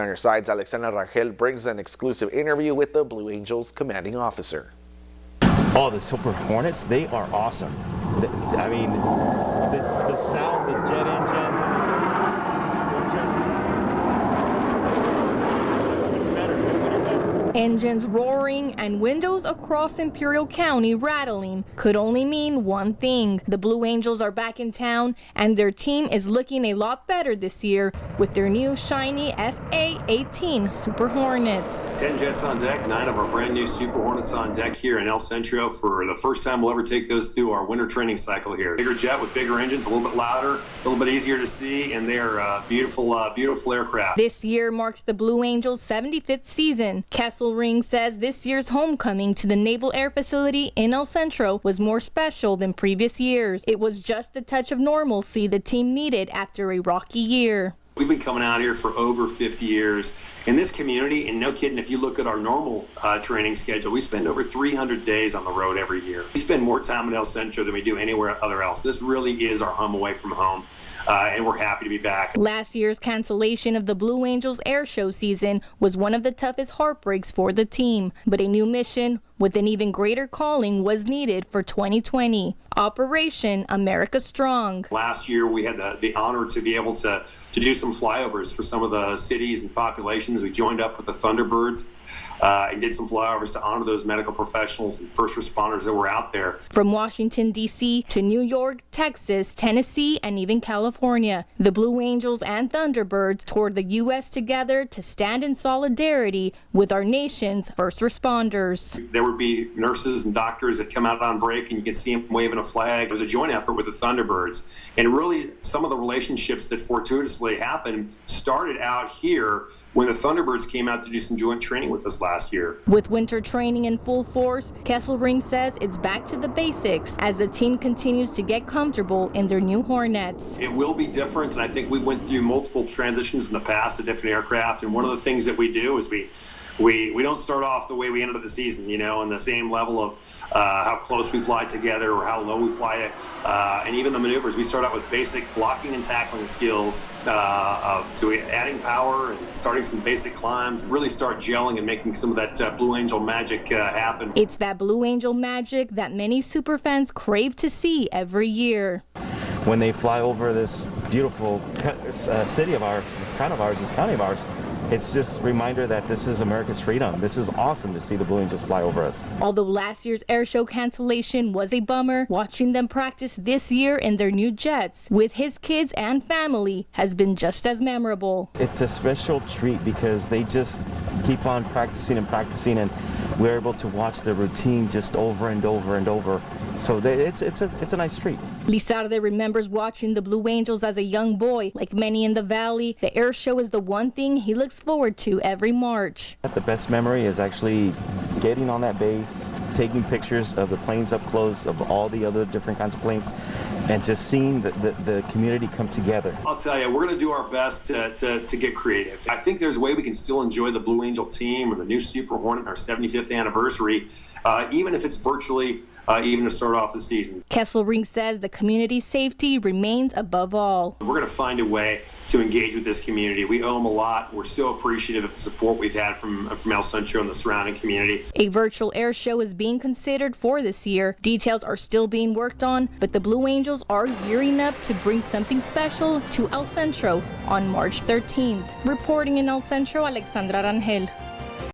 On your sides, Alexandra Rangel brings an exclusive interview with the Blue Angels commanding officer. Oh, the Super Hornets, they are awesome. I mean, the sound, the jet engine, they're just, it's better. Engines roaring and windows across Imperial County rattling could only mean one thing. The Blue Angels are back in town and their team is looking a lot better this year with their new shiny FA-18 Super Hornets. 10 jets on deck, 9 of our brand new Super Hornets on deck here in El Centro. For the first time we'll ever take those through our winter training cycle here. Bigger jet with bigger engines, a little bit louder, a little bit easier to see, and they're beautiful, beautiful aircraft. This year marks the Blue Angels' 75th season. Ring says this year's homecoming to the Naval Air Facility in El Centro was more special than previous years. It was just the touch of normalcy the team needed after a rocky year. We've been coming out here for over 50 years in this community, and no kidding, if you look at our normal training schedule, we spend over 300 days on the road every year. We spend more time in El Centro than we do anywhere other else. This really is our home away from home, and we're happy to be back. Last year's cancellation of the Blue Angels air show season was one of the toughest heartbreaks for the team, but a new mission with an even greater calling was needed for 2020. Operation America Strong. Last year we had the honor to be able to do some flyovers for some of the cities and populations. We joined up with the Thunderbirds and did some flyovers to honor those medical professionals and first responders that were out there. From Washington, D.C. to New York, Texas, Tennessee, and even California, the Blue Angels and Thunderbirds toured the U.S. together to stand in solidarity with our nation's first responders. There would be nurses and doctors that come out on break and you can see them waving a flag. It was a joint effort with the Thunderbirds. And really, some of the relationships that fortuitously happened started out here when the Thunderbirds came out to do some joint training with us last year. With winter training in full force, Kesselring says it's back to the basics as the team continues to get comfortable in their new Hornets. It will be different, and I think we went through multiple transitions in the past to different aircraft, and one of the things that we do is we don't start off the way we ended the season, you know, on the same level of how close we fly together or how low we fly it, and even the maneuvers. We start out with basic blocking and tackling skills to adding power and starting some basic climbs and really start gelling and making some of that Blue Angel magic happen. It's that Blue Angel magic that many superfans crave to see every year. When they fly over this beautiful city of ours, this town of ours, this county of ours, it's just a reminder that this is America's freedom. This is awesome to see the Blue Angels fly over us. Although last year's air show cancellation was a bummer, watching them practice this year in their new jets with his kids and family has been just as memorable. It's a special treat because they just keep on practicing and practicing, and we're able to watch the routine just over and over and over. So it's a nice treat. Lizarde remembers watching the Blue Angels as a young boy. Like many in the Valley, the air show is the one thing he looks forward to every March. The best memory is actually getting on that base, taking pictures of the planes up close, of all the other different kinds of planes, and just seeing the community come together. I'll tell you, we're going to do our best to get creative. I think there's a way we can still enjoy the Blue Angel team or the new Super Hornet, our 75th anniversary, even if it's virtually, even to start off the season. Kesselring says the community's safety remains above all. We're going to find a way to engage with this community. We owe them a lot. We're so appreciative of the support we've had from El Centro and the surrounding community. A virtual air show is being considered for this year. Details are still being worked on, but the Blue Angels are gearing up to bring something special to El Centro on March 13th. Reporting in El Centro, Alexandra Rangel.